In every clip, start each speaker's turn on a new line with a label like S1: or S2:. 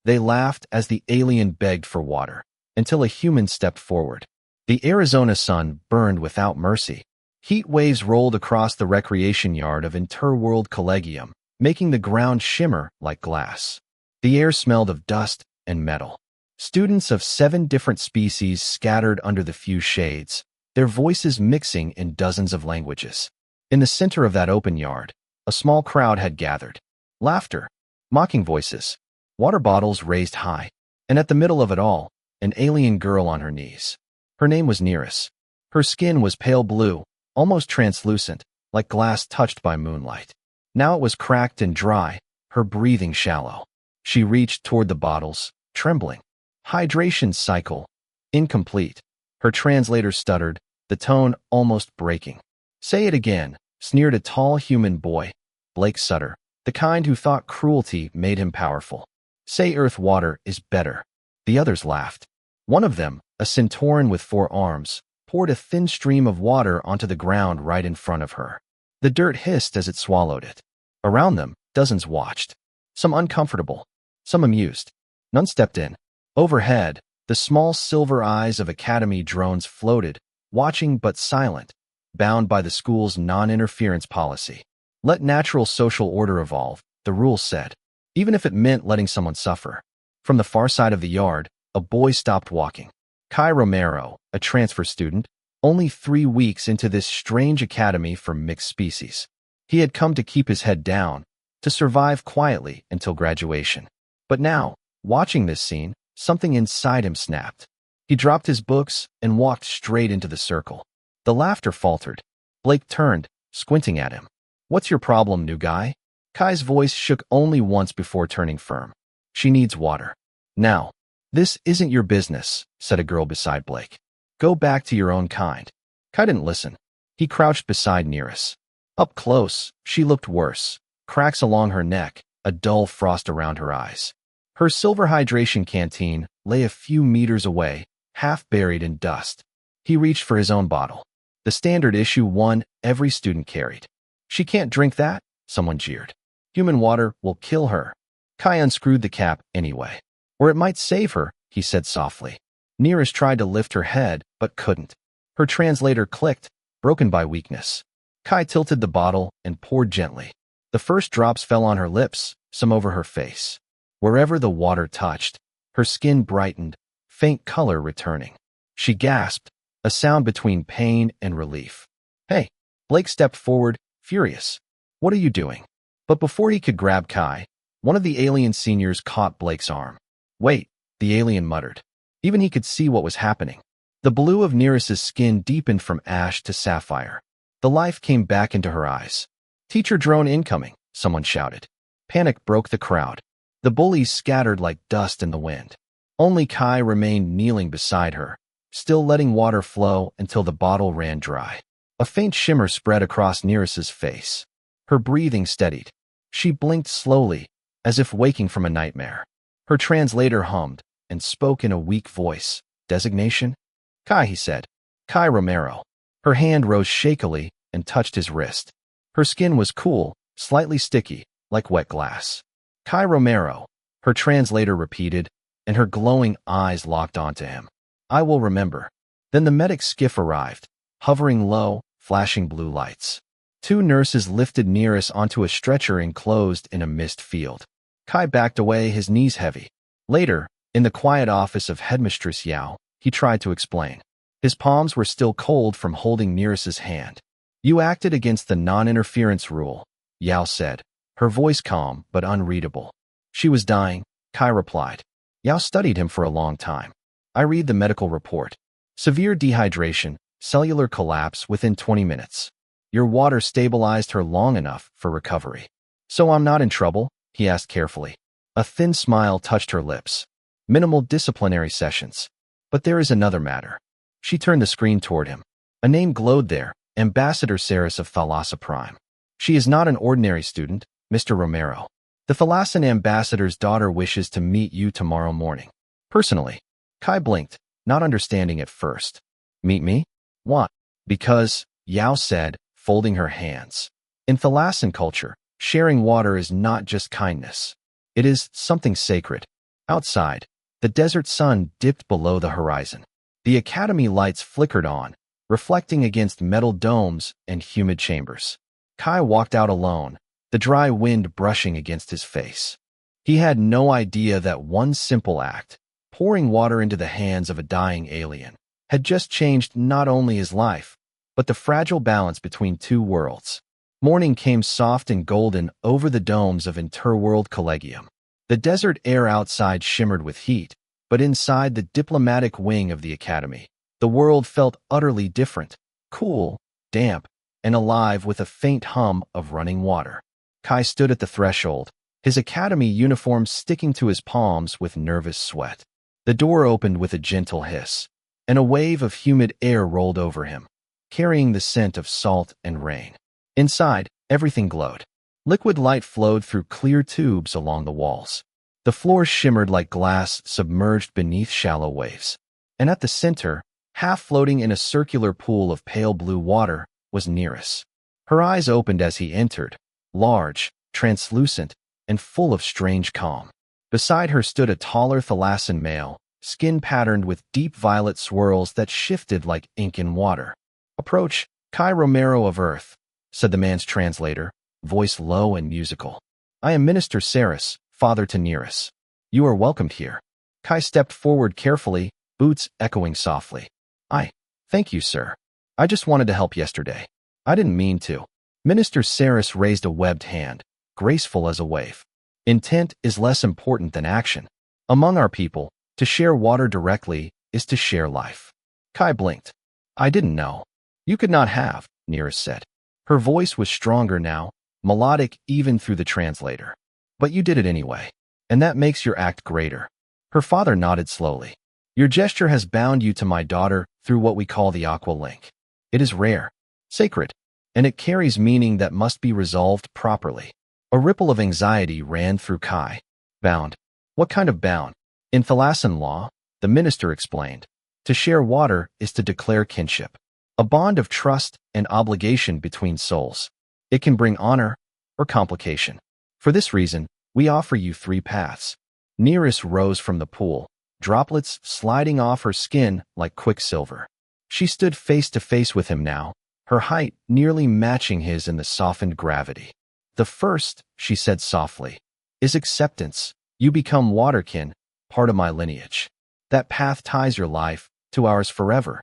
S1: They laughed as the alien begged for water, until a human stepped forward. The Arizona sun burned without mercy. Heat waves rolled across the recreation yard of Interworld Collegium, making the ground shimmer like glass. The air smelled of dust and metal. Students of 7 different species scattered under the few shades, their voices mixing in dozens of languages. In the center of that open yard, a small crowd had gathered. Laughter, mocking voices, water bottles raised high, and at the middle of it all, an alien girl on her knees. Her name was Neris. Her skin was pale blue, almost translucent, like glass touched by moonlight. Now it was cracked and dry, her breathing shallow. She reached toward the bottles, trembling. Hydration cycle. Incomplete. Her translator stuttered, the tone almost breaking. Say it again, sneered a tall human boy, Blake Sutter, the kind who thought cruelty made him powerful. Say earth water is better. The others laughed. One of them, a centauran with 4 arms, poured a thin stream of water onto the ground right in front of her. The dirt hissed as it swallowed it. Around them, dozens watched. Some uncomfortable, some amused. None stepped in. Overhead, the small silver eyes of Academy drones floated, watching but silent, bound by the school's non-interference policy. Let natural social order evolve, the rules said, even if it meant letting someone suffer. From the far side of the yard, a boy stopped walking. Kai Romero, a transfer student, only 3 weeks into this strange academy for mixed species. He had come to keep his head down, to survive quietly until graduation. But now, watching this scene, something inside him snapped. He dropped his books and walked straight into the circle. The laughter faltered. Blake turned, squinting at him. What's your problem, new guy? Kai's voice shook only once before turning firm. She needs water. Now. This isn't your business, said a girl beside Blake. Go back to your own kind. Kai didn't listen. He crouched beside Neris. Up close, she looked worse. Cracks along her neck, a dull frost around her eyes. Her silver hydration canteen lay a few meters away, half buried in dust. He reached for his own bottle. The standard issue one every student carried. She can't drink that, someone jeered. Human water will kill her. Kai unscrewed the cap anyway. Or it might save her, he said softly. Neris tried to lift her head, but couldn't. Her translator clicked, broken by weakness. Kai tilted the bottle and poured gently. The first drops fell on her lips, some over her face. Wherever the water touched, her skin brightened, faint color returning. She gasped, a sound between pain and relief. Hey! Blake stepped forward, furious. What are you doing? But before he could grab Kai, one of the alien seniors caught Blake's arm. Wait, the alien muttered. Even he could see what was happening. The blue of Neris's skin deepened from ash to sapphire. The life came back into her eyes. Teacher drone incoming, someone shouted. Panic broke the crowd. The bullies scattered like dust in the wind. Only Kai remained kneeling beside her, still letting water flow until the bottle ran dry. A faint shimmer spread across Neris's face. Her breathing steadied. She blinked slowly, as if waking from a nightmare. Her translator hummed and spoke in a weak voice. Designation? Kai, he said. Kai Romero. Her hand rose shakily and touched his wrist. Her skin was cool, slightly sticky, like wet glass. Kai Romero, her translator repeated, and her glowing eyes locked onto him. I will remember. Then the medic skiff arrived, hovering low, flashing blue lights. 2 nurses lifted Neris onto a stretcher enclosed in a mist field. Kai backed away, his knees heavy. Later, in the quiet office of Headmistress Yao, he tried to explain. His palms were still cold from holding Neris's hand. You acted against the non-interference rule, Yao said, her voice calm but unreadable. She was dying, Kai replied. Yao studied him for a long time. I read the medical report. Severe dehydration, cellular collapse within 20 minutes. Your water stabilized her long enough for recovery. So I'm not in trouble? He asked carefully. A thin smile touched her lips. Minimal disciplinary sessions. But there is another matter. She turned the screen toward him. A name glowed there, Ambassador Saris of Thalassa Prime. She is not an ordinary student, Mr. Romero. The Thalassan ambassador's daughter wishes to meet you tomorrow morning. Personally. Kai blinked, not understanding at first. Meet me? What? Because, Yao said, folding her hands. In Thalassan culture, sharing water is not just kindness. It is something sacred. Outside, the desert sun dipped below the horizon. The academy lights flickered on, reflecting against metal domes and humid chambers. Kai walked out alone, the dry wind brushing against his face. He had no idea that one simple act, pouring water into the hands of a dying alien, had just changed not only his life, but the fragile balance between two worlds. Morning came soft and golden over the domes of Interworld Collegium. The desert air outside shimmered with heat, but inside the diplomatic wing of the academy, the world felt utterly different, cool, damp, and alive with a faint hum of running water. Kai stood at the threshold, his academy uniform sticking to his palms with nervous sweat. The door opened with a gentle hiss, and a wave of humid air rolled over him, carrying the scent of salt and rain. Inside, everything glowed. Liquid light flowed through clear tubes along the walls. The floor shimmered like glass submerged beneath shallow waves. And at the center, half floating in a circular pool of pale blue water, was Nereus. Her eyes opened as he entered, large, translucent, and full of strange calm. Beside her stood a taller thalassan male, skin patterned with deep violet swirls that shifted like ink in water. "Approach, Kai Romero of Earth," said the man's translator, voice low and musical. "I am Minister Saris, father to Nereus. You are welcomed here." Kai stepped forward carefully, boots echoing softly. Thank you, sir. I just wanted to help yesterday. I didn't mean to." Minister Saris raised a webbed hand, graceful as a wave. "Intent is less important than action. Among our people, to share water directly is to share life." Kai blinked. "I didn't know. You could not have," Nereus said. Her voice was stronger now, melodic even through the translator. "But you did it anyway, and that makes your act greater." Her father nodded slowly. "Your gesture has bound you to my daughter through what we call the Aqua Link. It is rare, sacred, and it carries meaning that must be resolved properly." A ripple of anxiety ran through Kai. "Bound? What kind of bound?" "In Thalassan law," the minister explained, "to share water is to declare kinship, a bond of trust and obligation between souls. It can bring honor or complication. For this reason, we offer you 3 paths." Nereus rose from the pool, droplets sliding off her skin like quicksilver. She stood face to face with him now, her height nearly matching his in the softened gravity. "The first," she said softly, "is acceptance. You become waterkin, part of my lineage. That path ties your life to ours forever.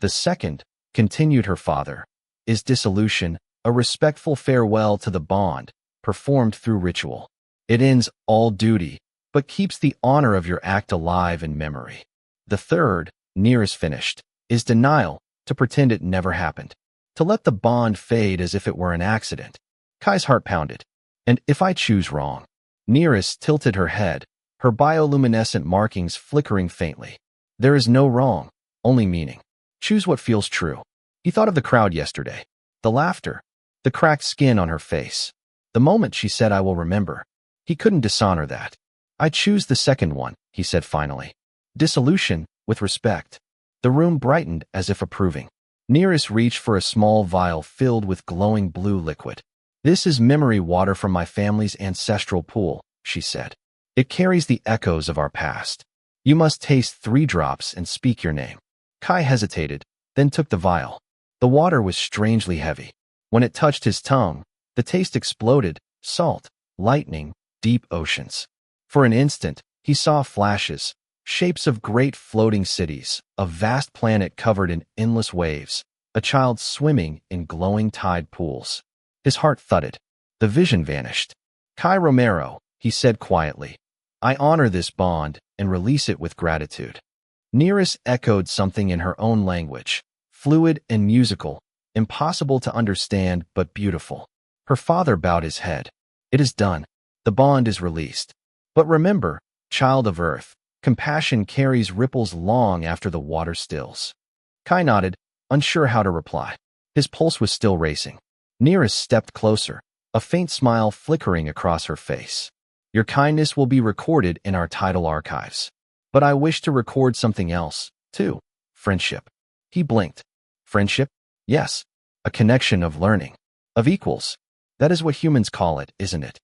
S1: The second," continued her father, "is dissolution, a respectful farewell to the bond, performed through ritual. It ends all duty, but keeps the honor of your act alive in memory. The third," Nereus finished, "is denial, to pretend it never happened, to let the bond fade as if it were an accident." Kai's heart pounded. "And if I choose wrong?" Nereus tilted her head, her bioluminescent markings flickering faintly. "There is no wrong, only meaning. Choose what feels true." He thought of the crowd yesterday, the laughter, the cracked skin on her face. The moment she said, "I will remember." He couldn't dishonor that. "I choose the second one," he said finally. "Dissolution, with respect." The room brightened as if approving. Nereus reached for a small vial filled with glowing blue liquid. "This is memory water from my family's ancestral pool," she said. "It carries the echoes of our past. You must taste 3 drops and speak your name." Kai hesitated, then took the vial. The water was strangely heavy. When it touched his tongue, the taste exploded, salt, lightning, deep oceans. For an instant, he saw flashes, shapes of great floating cities, a vast planet covered in endless waves, a child swimming in glowing tide pools. His heart thudded. The vision vanished. "Kai Romero," he said quietly, "I honor this bond and release it with gratitude." Nereus echoed something in her own language, fluid and musical, impossible to understand but beautiful. Her father bowed his head. "It is done. The bond is released. But remember, child of Earth, compassion carries ripples long after the water stills." Kai nodded, unsure how to reply. His pulse was still racing. Nereus stepped closer, a faint smile flickering across her face. "Your kindness will be recorded in our tidal archives. But I wish to record something else, too. Friendship." He blinked. "Friendship? Yes. A connection of learning. Of equals. That is what humans call it, isn't it?"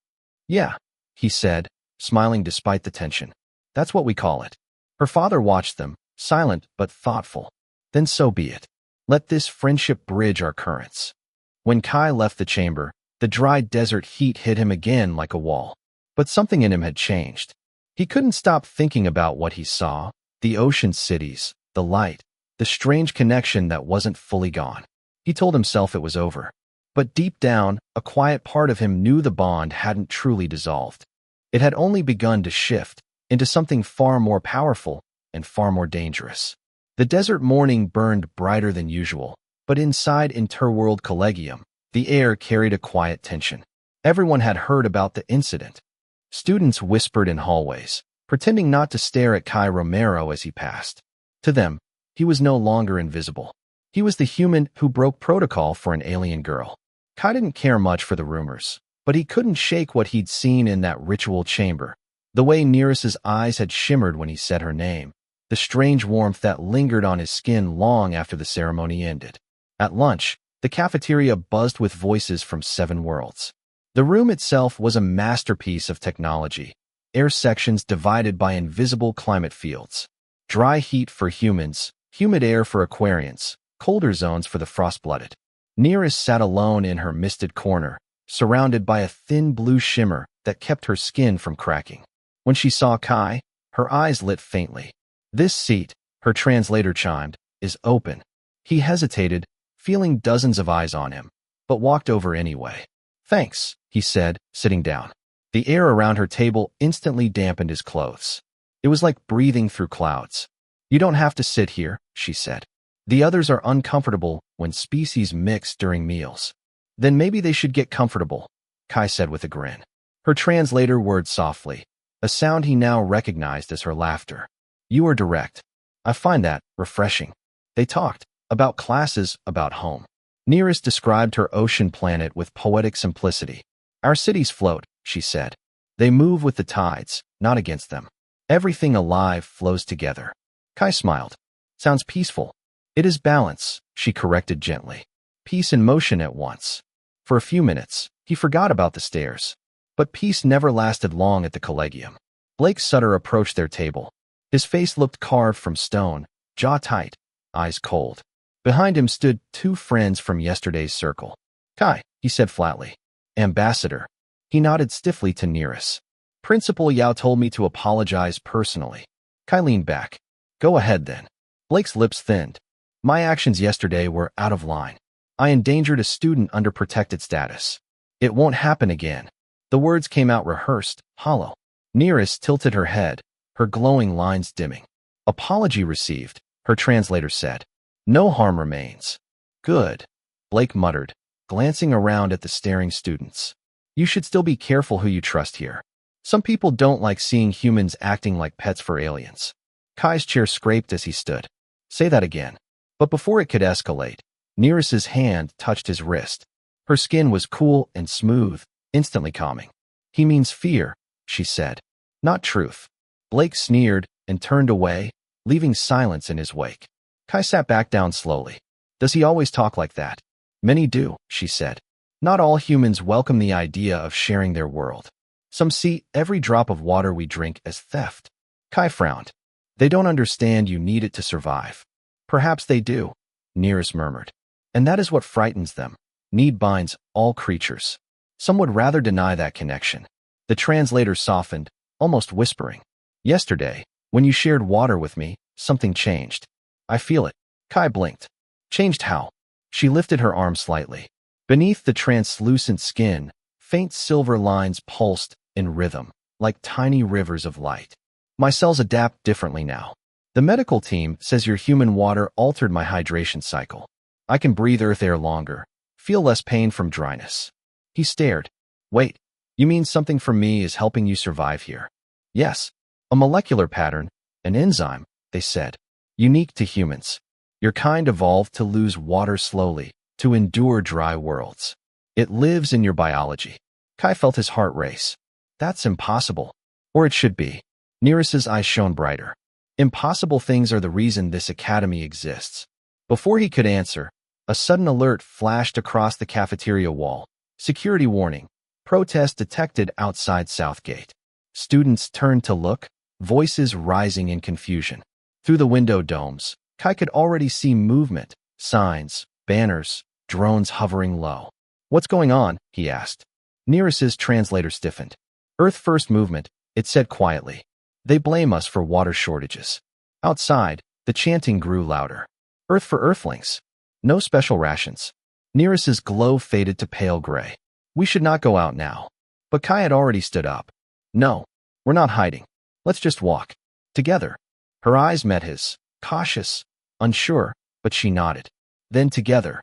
S1: "Yeah," he said, smiling despite the tension. That's what we call it. Her father watched them, silent but thoughtful. Then so be it. Let this friendship bridge our currents. When Kai left the chamber, the dry desert heat hit him again like a wall. But something in him had changed. He couldn't stop thinking about what he saw, the ocean cities, the light, the strange connection that wasn't fully gone. He told himself it was over. But deep down, a quiet part of him knew the bond hadn't truly dissolved. It had only begun to shift into something far more powerful and far more dangerous. The desert morning burned brighter than usual, but inside Interworld Collegium, the air carried a quiet tension. Everyone had heard about the incident. Students whispered in hallways, pretending not to stare at Kai Romero as he passed. To them, he was no longer invisible. He was the human who broke protocol for an alien girl. Kai didn't care much for the rumors, but he couldn't shake what he'd seen in that ritual chamber. The way Neris's eyes had shimmered when he said her name, the strange warmth that lingered on his skin long after the ceremony ended. At lunch, the cafeteria buzzed with voices from 7 worlds. The room itself was a masterpiece of technology. Air sections divided by invisible climate fields. Dry heat for humans, humid air for Aquarians, colder zones for the frost-blooded. Neris sat alone in her misted corner, surrounded by a thin blue shimmer that kept her skin from cracking. When she saw Kai, her eyes lit faintly. "This seat," her translator chimed, "is open." He hesitated, feeling dozens of eyes on him, but walked over anyway. "Thanks," he said, sitting down. The air around her table instantly dampened his clothes. It was like breathing through clouds. "You don't have to sit here," she said. "The others are uncomfortable when species mix during meals." "Then maybe they should get comfortable," Kai said with a grin. Her translator whirred softly, a sound he now recognized as her laughter. "You are direct. I find that refreshing." They talked about classes, about home. Neris described her ocean planet with poetic simplicity. "Our cities float," she said. "They move with the tides, not against them. Everything alive flows together." Kai smiled. "Sounds peaceful." "It is balance," she corrected gently. "Peace and motion at once." For a few minutes, he forgot about the stairs. But peace never lasted long at the Collegium. Blake Sutter approached their table. His face looked carved from stone, jaw tight, eyes cold. Behind him stood 2 friends from yesterday's circle. "Kai," he said flatly. "Ambassador." He nodded stiffly to Neris. "Principal Yao told me to apologize personally." Kai leaned back. "Go ahead then." Blake's lips thinned. "My actions yesterday were out of line. I endangered a student under protected status. It won't happen again." The words came out rehearsed, hollow. Neris tilted her head, her glowing lines dimming. "Apology received," her translator said. "No harm remains." "Good," Blake muttered, glancing around at the staring students. "You should still be careful who you trust here. Some people don't like seeing humans acting like pets for aliens." Kai's chair scraped as he stood. "Say that again." But before it could escalate, Neris's hand touched his wrist. Her skin was cool and smooth, instantly calming. "He means fear," she said, "not truth." Blake sneered and turned away, leaving silence in his wake. Kai sat back down slowly. "Does he always talk like that?" "Many do," she said. "Not all humans welcome the idea of sharing their world. Some see every drop of water we drink as theft." Kai frowned. "They don't understand you need it to survive." "Perhaps they do," Neris murmured. "And that is what frightens them. Need binds all creatures." Some would rather deny that connection. The translator softened, almost whispering. "Yesterday, when you shared water with me, something changed. I feel it." Kai blinked. "Changed how?" She lifted her arm slightly. Beneath the translucent skin, faint silver lines pulsed in rhythm, like tiny rivers of light. "My cells adapt differently now. The medical team says your human water altered my hydration cycle. I can breathe earth air longer, feel less pain from dryness." He stared. "Wait, you mean something from me is helping you survive here?" "Yes. A molecular pattern, an enzyme," they said. "Unique to humans. Your kind evolved to lose water slowly, to endure dry worlds. It lives in your biology." Kai felt his heart race. "That's impossible. Or it should be." Neris's eyes shone brighter. "Impossible things are the reason this academy exists." Before he could answer, a sudden alert flashed across the cafeteria wall. "Security warning. Protest detected outside Southgate." Students turned to look. voices rising in confusion. Through the window domes, Kai could already see movement, signs, banners, drones hovering low. "What's going on?" he asked. Nearest's translator stiffened. "Earth First Movement," it said quietly. "They blame us for water shortages." Outside, the chanting grew louder. "Earth for Earthlings. No special rations." Nearest's glow faded to pale gray. "We should not go out now." But Kai had already stood up. "No, we're not hiding. Let's just walk. Together." Her eyes met his, cautious, unsure, but she nodded. Then together.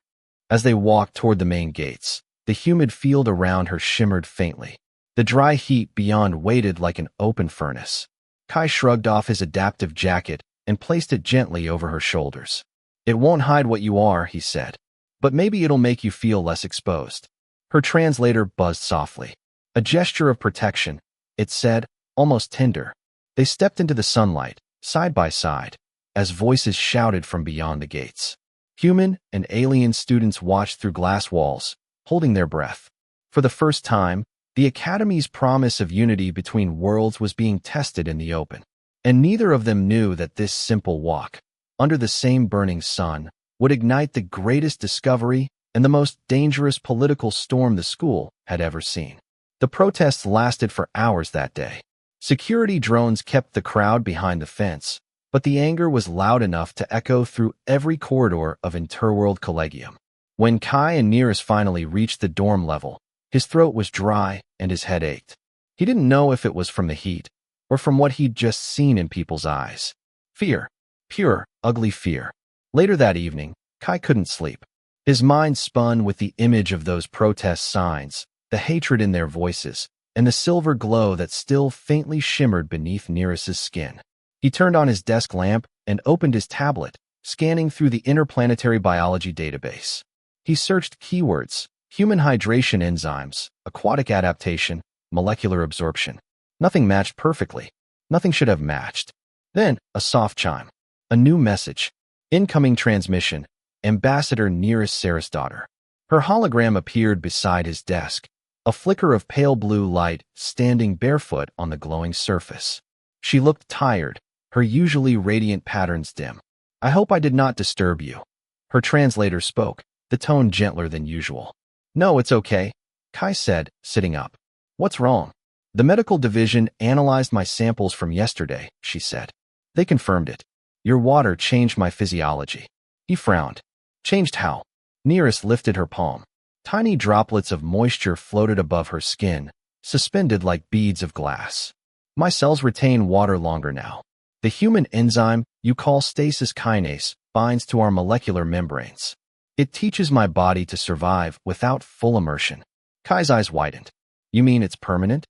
S1: As they walked toward the main gates, the humid field around her shimmered faintly. The dry heat beyond waited like an open furnace. Kai shrugged off his adaptive jacket and placed it gently over her shoulders. "It won't hide what you are," he said, "but maybe it'll make you feel less exposed." Her translator buzzed softly. "A gesture of protection," it said, almost tender. They stepped into the sunlight, side by side, as voices shouted from beyond the gates. Human and alien students watched through glass walls, holding their breath. For the first time, the Academy's promise of unity between worlds was being tested in the open. And neither of them knew that this simple walk, under the same burning sun, would ignite the greatest discovery and the most dangerous political storm the school had ever seen. The protests lasted for hours that day. Security drones kept the crowd behind the fence, but the anger was loud enough to echo through every corridor of Interworld Collegium. When Kai and Nearest finally reached the dorm level, his throat was dry and his head ached. He didn't know if it was from the heat or from what he'd just seen in people's eyes. Fear. Pure, ugly fear. Later that evening, Kai couldn't sleep. His mind spun with the image of those protest signs, the hatred in their voices, and the silver glow that still faintly shimmered beneath Nearest's skin. He turned on his desk lamp and opened his tablet, scanning through the interplanetary biology database. He searched keywords: human hydration enzymes, aquatic adaptation, molecular absorption. Nothing matched perfectly. Nothing should have matched. Then, a soft chime. A new message. Incoming transmission. Ambassador Nearest Sarah's daughter. Her hologram appeared beside his desk, a flicker of pale blue light standing barefoot on the glowing surface. She looked tired, her usually radiant patterns dim. "I hope I did not disturb you." Her translator spoke, the tone gentler than usual. "No, it's okay," Kai said, sitting up. "What's wrong?" "The medical division analyzed my samples from yesterday," she said. "They confirmed it. Your water changed my physiology." He frowned. "Changed how?" Nearest lifted her palm. Tiny droplets of moisture floated above her skin, suspended like beads of glass. "My cells retain water longer now. The human enzyme you call stasis kinase binds to our molecular membranes. It teaches my body to survive without full immersion." Kai's eyes widened. "You mean it's permanent?"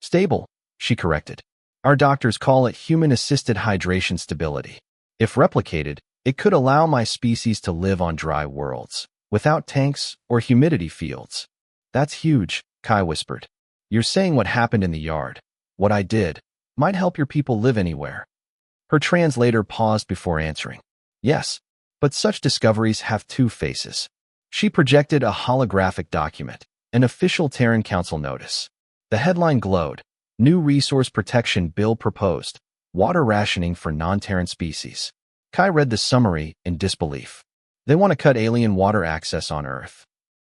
S1: "Stable," she corrected. "Our doctors call it human-assisted hydration stability. If replicated, it could allow my species to live on dry worlds, without tanks or humidity fields." "That's huge," Kai whispered. "You're saying what happened in the yard, what I did, might help your people live anywhere." Her translator paused before answering. "Yes, but such discoveries have two faces." She projected a holographic document, an official Terran Council notice. The headline glowed: "New Resource Protection Bill Proposed. Water Rationing for Non-Terran Species." Kai read the summary in disbelief. They want to cut alien water access on Earth.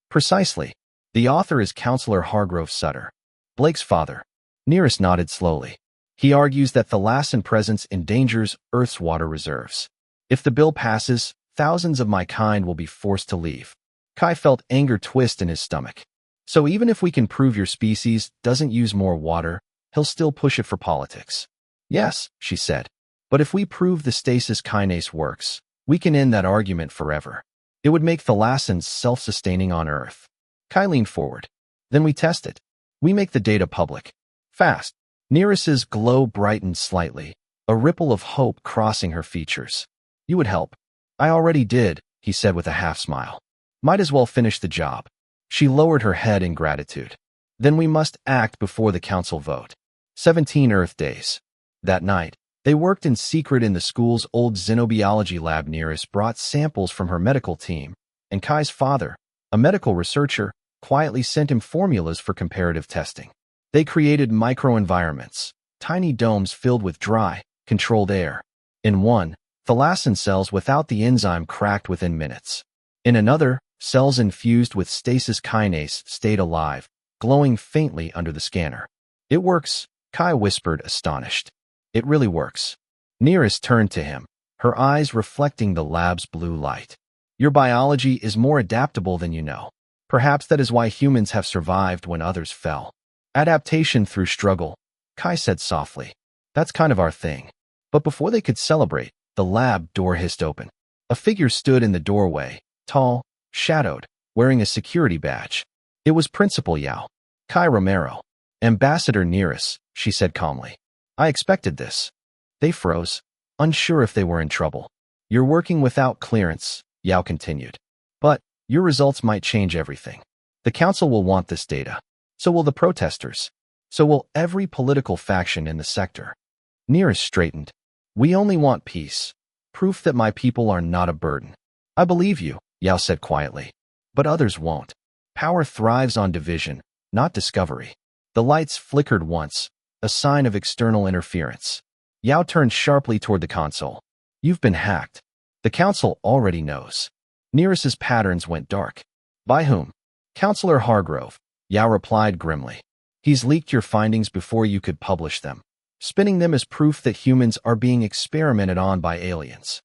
S1: Precisely. The author is Counselor Hargrove Sutter, Blake's father. Nearest nodded slowly. He argues that Thalassan presence endangers Earth's water reserves. If the bill passes, thousands of my kind will be forced to leave. Kai felt anger twist in his stomach. "So even if we can prove your species doesn't use more water, he'll still push it for politics." "Yes," she said. "But if we prove the stasis kinase works, we can end that argument forever. It would make Thalassans self-sustaining on Earth." Kai leaned forward. "Then we test it. We make the data public. Fast." Nearest's glow brightened slightly, a ripple of hope crossing her features. "You would help." "I already did," he said with a half-smile. "Might as well finish the job." She lowered her head in gratitude. "Then we must act before the council vote." 17 Earth days. That night, they worked in secret in the school's old xenobiology lab. Nearest brought samples from her medical team, and Kai's father, a medical researcher, quietly sent him formulas for comparative testing. They created microenvironments, tiny domes filled with dry, controlled air. In one, thalassin cells without the enzyme cracked within minutes. In another, cells infused with stasis kinase stayed alive, glowing faintly under the scanner. "It works," Kai whispered, astonished. "It really works." Nearest turned to him, her eyes reflecting the lab's blue light. "Your biology is more adaptable than you know. Perhaps that is why humans have survived when others fell. Adaptation through struggle," Kai said softly. "That's kind of our thing." But before they could celebrate, the lab door hissed open. A figure stood in the doorway, tall, shadowed, wearing a security badge. It was Principal Yao. "Kai Romero. Ambassador Nearest," she said calmly. "I expected this." They froze, unsure if they were in trouble. "You're working without clearance," Yao continued. "But your results might change everything. The council will want this data. So will the protesters. So will every political faction in the sector." Nearest straightened. "We only want peace. Proof that my people are not a burden." "I believe you," Yao said quietly. "But others won't. Power thrives on division, not discovery." The lights flickered once, a sign of external interference. Yao turned sharply toward the console. "You've been hacked. The council already knows." Nearest's patterns went dark. "By whom?" "Counselor Hargrove," Yao replied grimly. "He's leaked your findings before you could publish them, spinning them as proof that humans are being experimented on by aliens."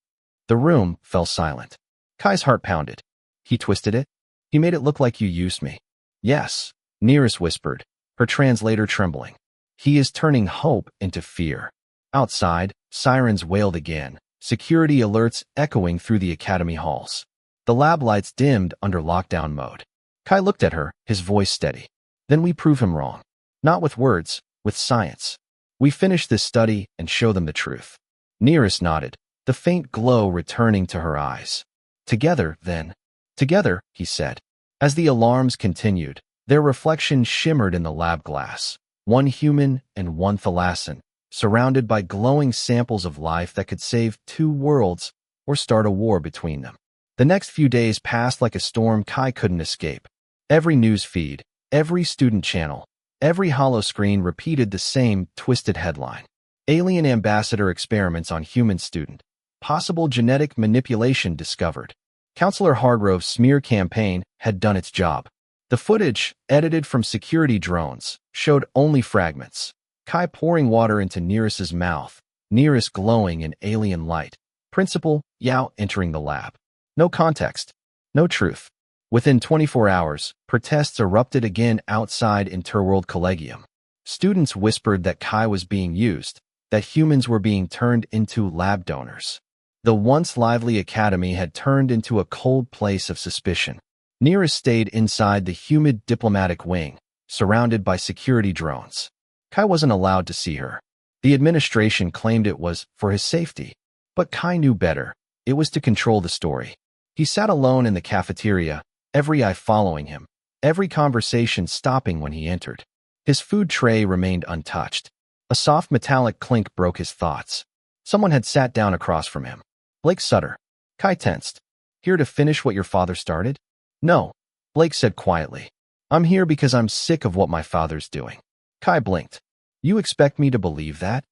S1: The room fell silent. Kai's heart pounded. "He twisted it? He made it look like you used me." "Yes," Nearest whispered, her translator trembling. "He is turning hope into fear." Outside, sirens wailed again, security alerts echoing through the academy halls. The lab lights dimmed under lockdown mode. Kai looked at her, his voice steady. "Then we prove him wrong. Not with words, with science. We finish this study and show them the truth." Nearest nodded, the faint glow returning to her eyes. "Together, then." "Together," he said. As the alarms continued, their reflection shimmered in the lab glass. One human and one thalassin, surrounded by glowing samples of life that could save two worlds or start a war between them. The next few days passed like a storm Kai couldn't escape. Every news feed, every student channel, every hollow screen repeated the same twisted headline. "Alien Ambassador Experiments on Human Student. Possible Genetic Manipulation Discovered." Counselor Hargrove's smear campaign had done its job. The footage, edited from security drones, showed only fragments. Kai pouring water into Nearest's mouth, Nearest glowing in alien light. Principal Yao entering the lab. No context. No truth. Within 24 hours, protests erupted again outside Interworld Collegium. Students whispered that Kai was being used, that humans were being turned into lab donors. The once lively academy had turned into a cold place of suspicion. Nearest stayed inside the humid diplomatic wing, surrounded by security drones. Kai wasn't allowed to see her. The administration claimed it was for his safety. But Kai knew better. It was to control the story. He sat alone in the cafeteria, every eye following him, every conversation stopping when he entered. His food tray remained untouched. A soft metallic clink broke his thoughts. Someone had sat down across from him. Blake Sutter. Kai tensed. "Here to finish what your father started?" "No," Blake said quietly. "I'm here because I'm sick of what my father's doing." Kai blinked. "You expect me to believe that?"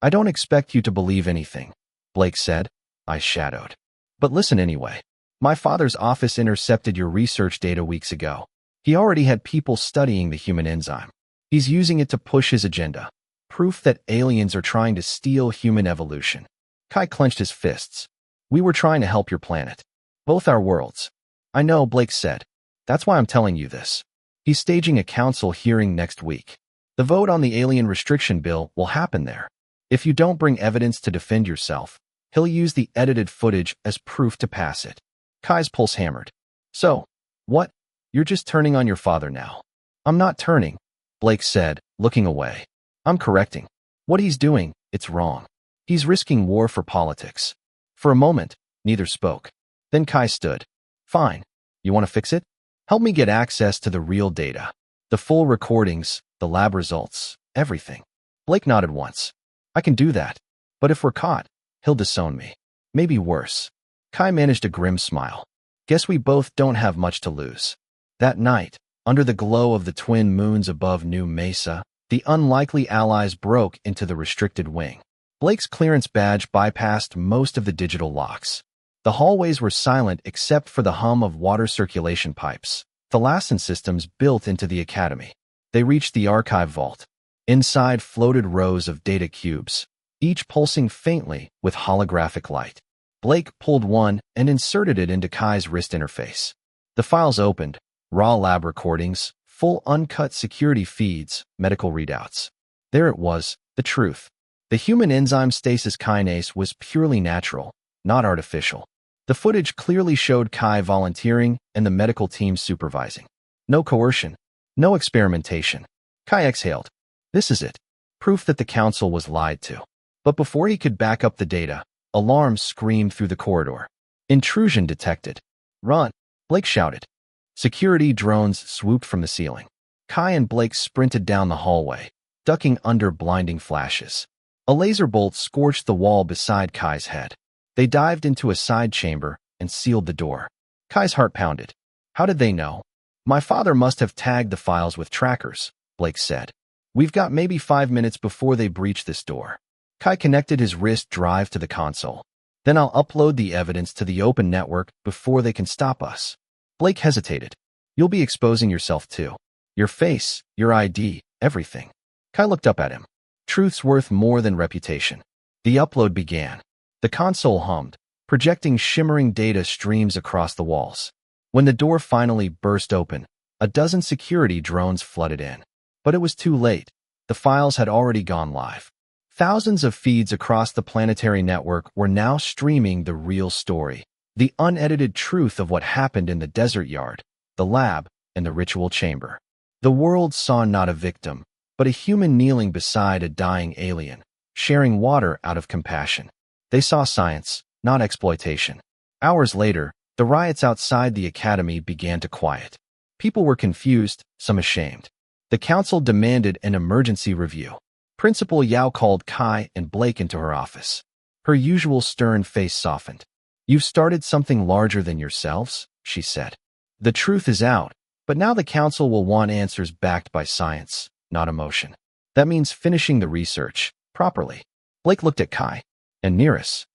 S1: "I don't expect you to believe anything," Blake said. I shadowed. "But listen anyway. My father's office intercepted your research data weeks ago. He already had people studying the human enzyme. He's using it to push his agenda. Proof that aliens are trying to steal human evolution." Kai clenched his fists. "We were trying to help your planet. Both our worlds." "I know," Blake said. "That's why I'm telling you this." He's staging a council hearing next week. The vote on the alien restriction bill will happen there. If you don't bring evidence to defend yourself, he'll use the edited footage as proof to pass it. Kai's pulse hammered. "So, what? You're just turning on your father now." "I'm not turning," Blake said, looking away. "I'm correcting. What he's doing, it's wrong. He's risking war for politics." For a moment, neither spoke. Then Kai stood. "Fine. You want to fix it? Help me get access to the real data. The full recordings, the lab results, everything." Blake nodded once. "I can do that. But if we're caught, he'll disown me. Maybe worse." Kai managed a grim smile. "Guess we both don't have much to lose." That night, under the glow of the twin moons above New Mesa, The unlikely allies broke into the restricted wing. Blake's clearance badge bypassed most of the digital locks. The hallways were silent except for the hum of water circulation pipes, thalassan systems built into the academy. They reached the archive vault. Inside floated rows of data cubes, each pulsing faintly with holographic light. Blake pulled one and inserted it into Kai's wrist interface. The files opened, raw lab recordings, full uncut security feeds, medical readouts. There it was, the truth. The human enzyme stasis kinase was purely natural, not artificial. The footage clearly showed Kai volunteering and the medical team supervising. No coercion, no experimentation. Kai exhaled. This is it. Proof that the council was lied to. But before he could back up the data, alarms screamed through the corridor. Intrusion detected. Run, Blake shouted. Security drones swooped from the ceiling. Kai and Blake sprinted down the hallway, ducking under blinding flashes. A laser bolt scorched the wall beside Kai's head. They dived into a side chamber and sealed the door. Kai's heart pounded. How did they know? My father must have tagged the files with trackers, Blake said. We've got maybe 5 minutes before they breach this door. Kai connected his wrist drive to the console. Then I'll upload the evidence to the open network before they can stop us. Blake hesitated. You'll be exposing yourself too. Your face, your ID, everything. Kai looked up at him. Truth's worth more than reputation. The upload began. The console hummed, projecting shimmering data streams across the walls. When the door finally burst open, a dozen security drones flooded in. But it was too late. The files had already gone live. Thousands of feeds across the planetary network were now streaming the real story, the unedited truth of what happened in the desert yard, the lab, and the ritual chamber. The world saw not a victim, but a human kneeling beside a dying alien, sharing water out of compassion. They saw science, not exploitation. Hours later, the riots outside the academy began to quiet. People were confused, some ashamed. The council demanded an emergency review. Principal Yao called Kai and Blake into her office. Her usual stern face softened. You've started something larger than yourselves, she said. The truth is out, but now the council will want answers backed by science, not emotion. That means finishing the research, properly. Blake looked at Kai. And Nearest.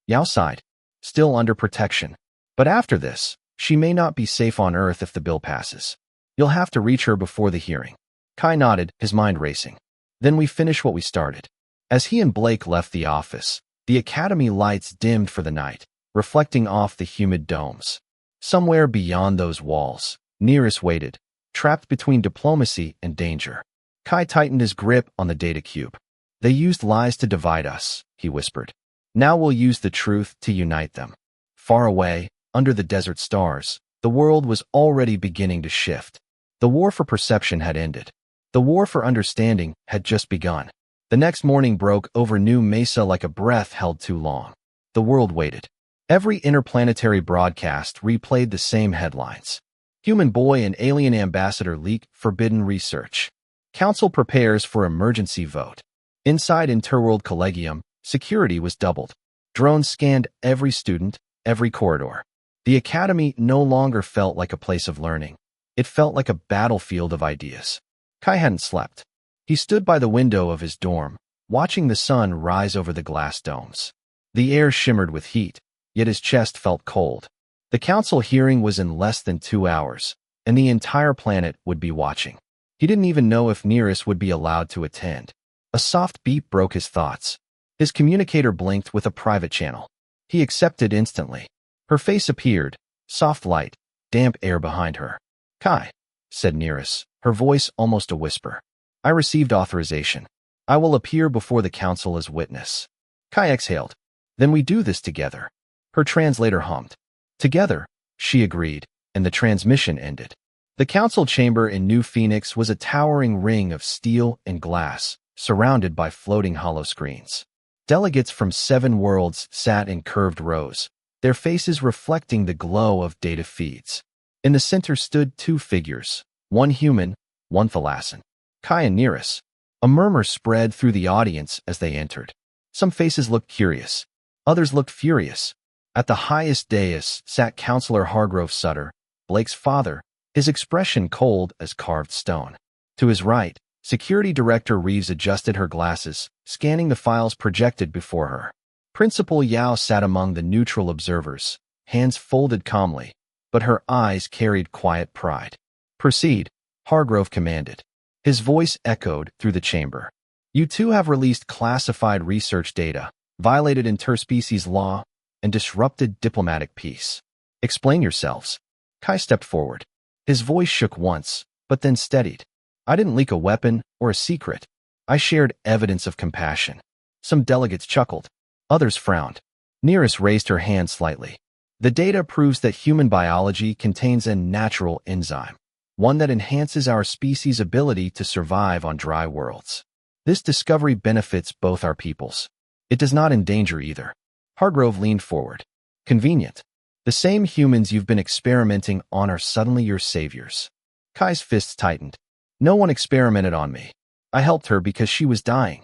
S1: Yao sighed. Still under protection. But after this, she may not be safe on Earth if the bill passes. You'll have to reach her before the hearing. Kai nodded, his mind racing. Then we finish what we started. As he and Blake left the office, the academy lights dimmed for the night, reflecting off the humid domes. Somewhere beyond those walls, Nearest waited, trapped between diplomacy and danger. Kai tightened his grip on the data cube. They used lies to divide us, he whispered. Now we'll use the truth to unite them. Far away, under the desert stars, the world was already beginning to shift. The war for perception had ended. The war for understanding had just begun. The next morning broke over New Mesa like a breath held too long. The world waited. Every interplanetary broadcast replayed the same headlines. Human boy and alien ambassador leak forbidden research. Council prepares for emergency vote. Inside Interworld Collegium, security was doubled. Drones scanned every student, every corridor. The academy no longer felt like a place of learning. It felt like a battlefield of ideas. Kai hadn't slept. He stood by the window of his dorm, watching the sun rise over the glass domes. The air shimmered with heat, yet his chest felt cold. The council hearing was in less than 2 hours, and the entire planet would be watching. He didn't even know if Nearest would be allowed to attend. A soft beep broke his thoughts. His communicator blinked with a private channel. He accepted instantly. Her face appeared, soft light, damp air behind her. Kai, said Nearest, her voice almost a whisper. I received authorization. I will appear before the council as witness. Kai exhaled. Then we do this together. Her translator hummed. Together, she agreed, and the transmission ended. The council chamber in New Phoenix was a towering ring of steel and glass, surrounded by floating hollow screens. Delegates from 7 worlds sat in curved rows, their faces reflecting the glow of data feeds. In the center stood 2 figures, one human, one thalassan. Kai and Nearest. A murmur spread through the audience as they entered. Some faces looked curious. Others looked furious. At the highest dais sat Counselor Hargrove Sutter, Blake's father, his expression cold as carved stone. To his right, Security Director Reeves adjusted her glasses, scanning the files projected before her. Principal Yao sat among the neutral observers, hands folded calmly, but her eyes carried quiet pride. "Proceed," Hargrove commanded. His voice echoed through the chamber. "You two have released classified research data, violated interspecies law, and disrupted diplomatic peace. Explain yourselves." Kai stepped forward. His voice shook once, but then steadied. "I didn't leak a weapon or a secret. I shared evidence of compassion." Some delegates chuckled. Others frowned. Nearest raised her hand slightly. "The data proves that human biology contains a natural enzyme, one that enhances our species' ability to survive on dry worlds. This discovery benefits both our peoples. It does not endanger either." Hargrove leaned forward. "Convenient. The same humans you've been experimenting on are suddenly your saviors." Kai's fists tightened. "No one experimented on me. I helped her because she was dying."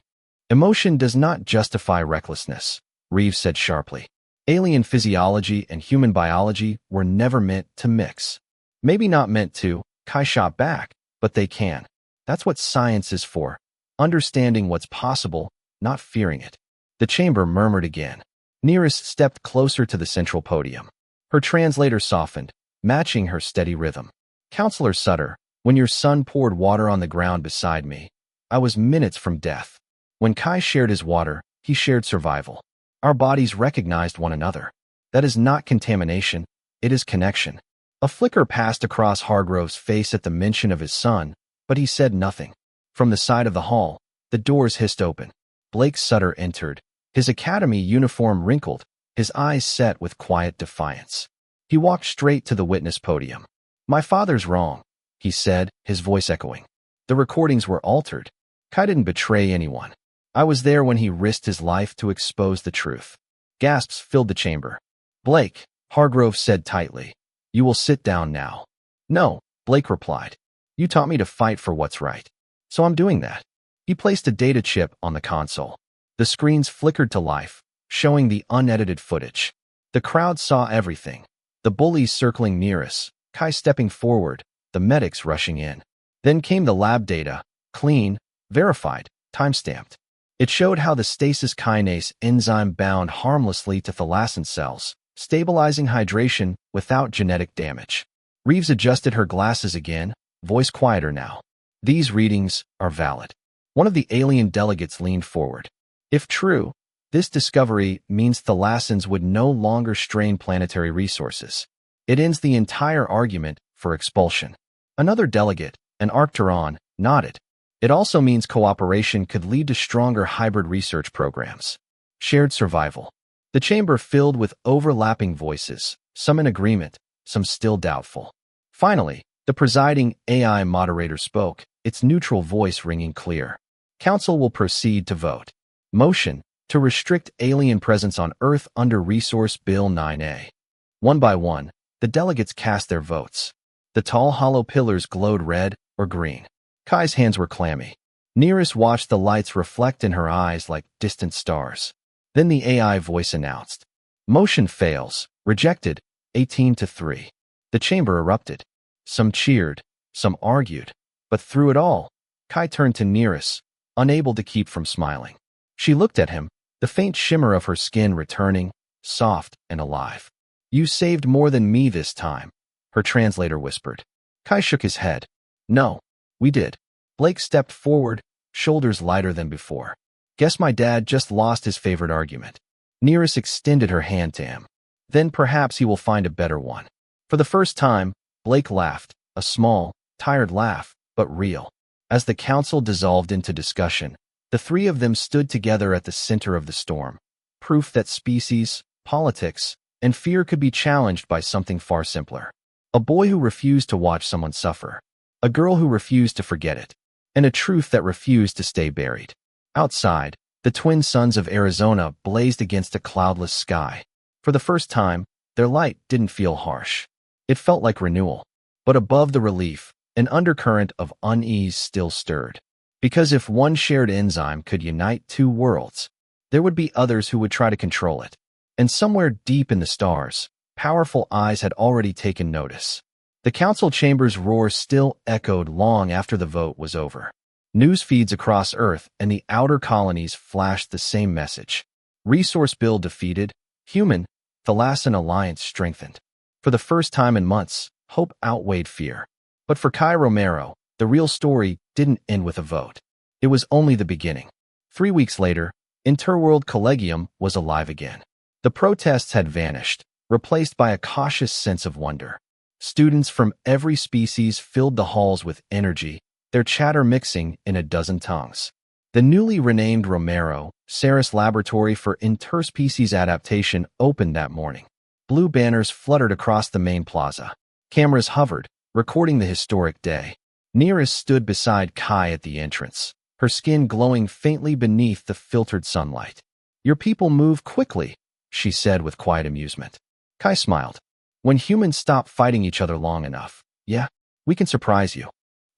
S1: "Emotion does not justify recklessness," Reeves said sharply. "Alien physiology and human biology were never meant to mix." "Maybe not meant to," Kai shot back, "but they can. That's what science is for. Understanding what's possible, not fearing it." The chamber murmured again. Nearest stepped closer to the central podium. Her translator softened, matching her steady rhythm. "Counselor Sutter, when your son poured water on the ground beside me, I was minutes from death. When Kai shared his water, he shared survival. Our bodies recognized one another. That is not contamination, it is connection." A flicker passed across Hargrove's face at the mention of his son, but he said nothing. From the side of the hall, the doors hissed open. Blake Sutter entered, his academy uniform wrinkled, his eyes set with quiet defiance. He walked straight to the witness podium. "My father's wrong," he said, his voice echoing. "The recordings were altered. Kai didn't betray anyone. I was there when he risked his life to expose the truth." Gasps filled the chamber. "Blake," Hargrove said tightly, "you will sit down now." "No," Blake replied. "You taught me to fight for what's right. So I'm doing that." He placed a data chip on the console. The screens flickered to life, showing the unedited footage. The crowd saw everything. The bullies circling near us, Kai stepping forward, the medics rushing in. Then came the lab data, clean, verified, timestamped. It showed how the stasis kinase enzyme bound harmlessly to thalassin cells, stabilizing hydration without genetic damage. Reeves adjusted her glasses again, voice quieter now. "These readings are valid." One of the alien delegates leaned forward. "If true, this discovery means thalassins would no longer strain planetary resources. It ends the entire argument for expulsion." Another delegate, an Arcturon, nodded. "It also means cooperation could lead to stronger hybrid research programs. Shared survival." The chamber filled with overlapping voices, some in agreement, some still doubtful. Finally, the presiding AI moderator spoke, its neutral voice ringing clear. "Council will proceed to vote. Motion to restrict alien presence on Earth under Resource Bill 9A. One by one, the delegates cast their votes. The tall hollow pillars glowed red or green. Kai's hands were clammy. Nearest watched the lights reflect in her eyes like distant stars. Then the AI voice announced. "Motion fails. Rejected. 18-3. The chamber erupted. Some cheered, some argued. But through it all, Kai turned to Nearest, unable to keep from smiling. She looked at him, the faint shimmer of her skin returning, soft and alive. "You saved more than me this time," her translator whispered. Kai shook his head. "No, we did." Blake stepped forward, shoulders lighter than before. "Guess my dad just lost his favorite argument." Nearest extended her hand to him. "Then perhaps he will find a better one." For the first time, Blake laughed, a small, tired laugh, but real. As the council dissolved into discussion, the three of them stood together at the center of the storm. Proof that species, politics, and fear could be challenged by something far simpler. A boy who refused to watch someone suffer. A girl who refused to forget it. And a truth that refused to stay buried. Outside, the twin suns of Arizona blazed against a cloudless sky. For the first time, their light didn't feel harsh. It felt like renewal. But above the relief, an undercurrent of unease still stirred. Because if one shared enzyme could unite two worlds, there would be others who would try to control it. And somewhere deep in the stars, powerful eyes had already taken notice. The council chamber's roar still echoed long after the vote was over. News feeds across Earth and the outer colonies flashed the same message. Resource bill defeated, human-Thalassian alliance strengthened. For the first time in months, hope outweighed fear. But for Kai Romero, the real story didn't end with a vote. It was only the beginning. 3 weeks later, Interworld Collegium was alive again. The protests had vanished, replaced by a cautious sense of wonder. Students from every species filled the halls with energy, their chatter mixing in a dozen tongues. The newly renamed Romero, Saris Laboratory for Interspecies Adaptation opened that morning. Blue banners fluttered across the main plaza. Cameras hovered, recording the historic day. Nearest stood beside Kai at the entrance, her skin glowing faintly beneath the filtered sunlight. "Your people move quickly," she said with quiet amusement. Kai smiled. "When humans stop fighting each other long enough, yeah, we can surprise you."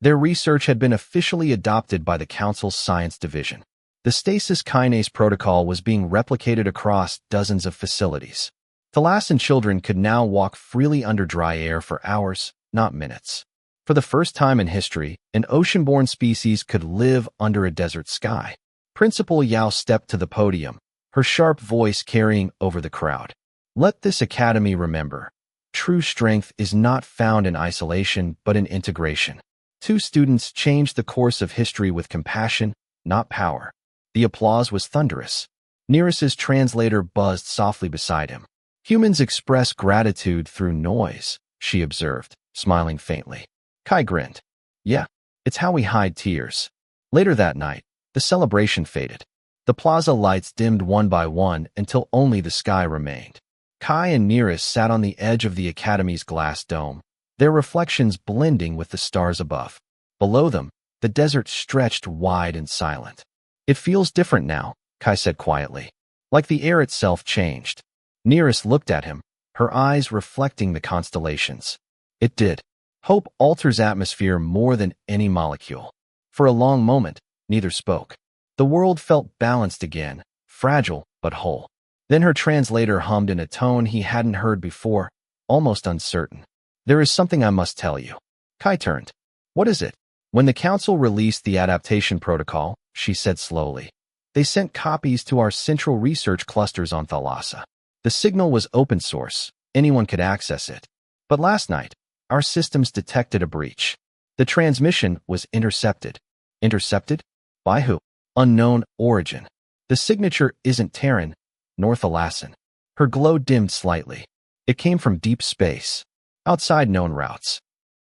S1: Their research had been officially adopted by the Council's Science Division. The stasis kinase protocol was being replicated across dozens of facilities. Thalassian children could now walk freely under dry air for hours, not minutes. For the first time in history, an ocean-born species could live under a desert sky. Principal Yao stepped to the podium, her sharp voice carrying over the crowd. "Let this academy remember, true strength is not found in isolation but in integration." 2 students changed the course of history with compassion, not power. The applause was thunderous. Nearest's translator buzzed softly beside him. "Humans express gratitude through noise," she observed, smiling faintly. Kai grinned. "Yeah, it's how we hide tears." Later that night, the celebration faded. The plaza lights dimmed one by one until only the sky remained. Kai and Nearest sat on the edge of the academy's glass dome, their reflections blending with the stars above. Below them, the desert stretched wide and silent. "It feels different now," Kai said quietly. "Like the air itself changed." Nearest looked at him, her eyes reflecting the constellations. "It did. Hope alters atmosphere more than any molecule." For a long moment, neither spoke. The world felt balanced again, fragile but whole. Then her translator hummed in a tone he hadn't heard before, almost uncertain. "There is something I must tell you." Kai turned. "What is it?" "When the council released the adaptation protocol," she said slowly, "they sent copies to our central research clusters on Thalassa. The signal was open source, anyone could access it. But last night, our systems detected a breach. The transmission was intercepted." "Intercepted? By who?" "Unknown origin. The signature isn't Terran, nor Thalassian." Her glow dimmed slightly. "It came from deep space, outside known routes."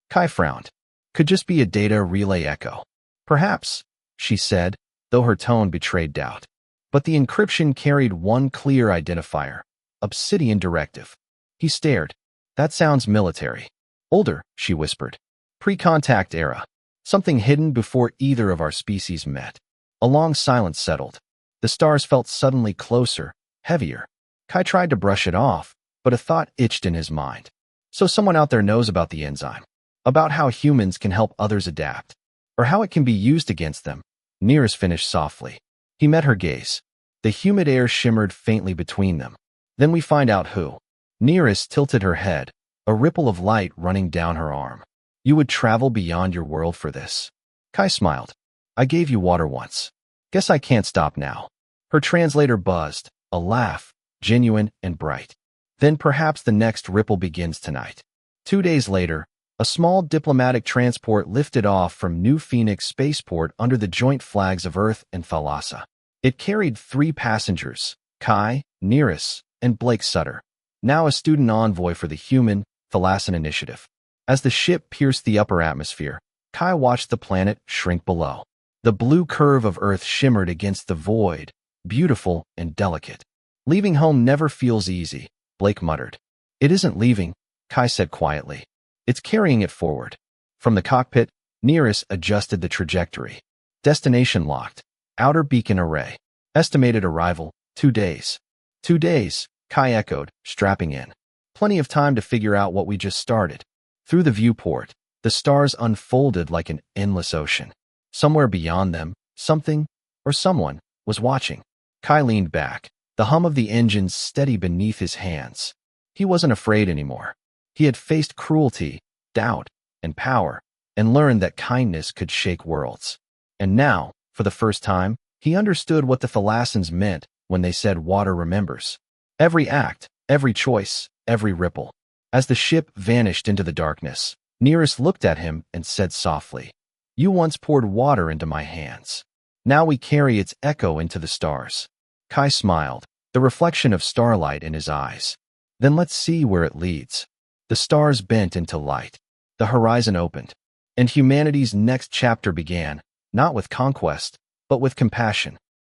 S1: Kai frowned. "Could just be a data relay echo." "Perhaps," she said, though her tone betrayed doubt. But the encryption carried one clear identifier: Obsidian Directive. He stared. "That sounds military." "Older," she whispered. "Pre-contact era. Something hidden before either of our species met." A long silence settled. The stars felt suddenly closer, heavier. Kai tried to brush it off, but a thought itched in his mind. So someone out there knows about the enzyme, about how humans can help others adapt, or how it can be used against them. Nearest finished softly. He met her gaze. The humid air shimmered faintly between them. "Then we find out who." Nearest tilted her head, a ripple of light running down her arm. "You would travel beyond your world for this." Kai smiled. "I gave you water once. Guess I can't stop now." Her translator buzzed, a laugh, genuine and bright. "Then perhaps the next ripple begins tonight." 2 days later, a small diplomatic transport lifted off from New Phoenix Spaceport under the joint flags of Earth and Thalassa. It carried 3 passengers, Kai, Nearest, and Blake Sutter, now a student envoy for the Human Thalassian Initiative. As the ship pierced the upper atmosphere, Kai watched the planet shrink below. The blue curve of Earth shimmered against the void, beautiful and delicate. "Leaving home never feels easy," Blake muttered. "It isn't leaving," Kai said quietly. "It's carrying it forward." From the cockpit, Nearest adjusted the trajectory. Destination locked. Outer beacon array. Estimated arrival, 2 days. 2 days, Kai echoed, strapping in. Plenty of time to figure out what we just started. Through the viewport, the stars unfolded like an endless ocean. Somewhere beyond them, something, or someone, was watching. Kai leaned back, the hum of the engines steady beneath his hands. He wasn't afraid anymore. He had faced cruelty, doubt, and power, and learned that kindness could shake worlds. And now, for the first time, he understood what the Thalassans meant when they said water remembers. Every act, every choice, every ripple. As the ship vanished into the darkness, Nereus looked at him and said softly, "You once poured water into my hands. Now we carry its echo into the stars." Kai smiled, the reflection of starlight in his eyes. "Then let's see where it leads." The stars bent into light. The horizon opened, and humanity's next chapter began, not with conquest, but with compassion.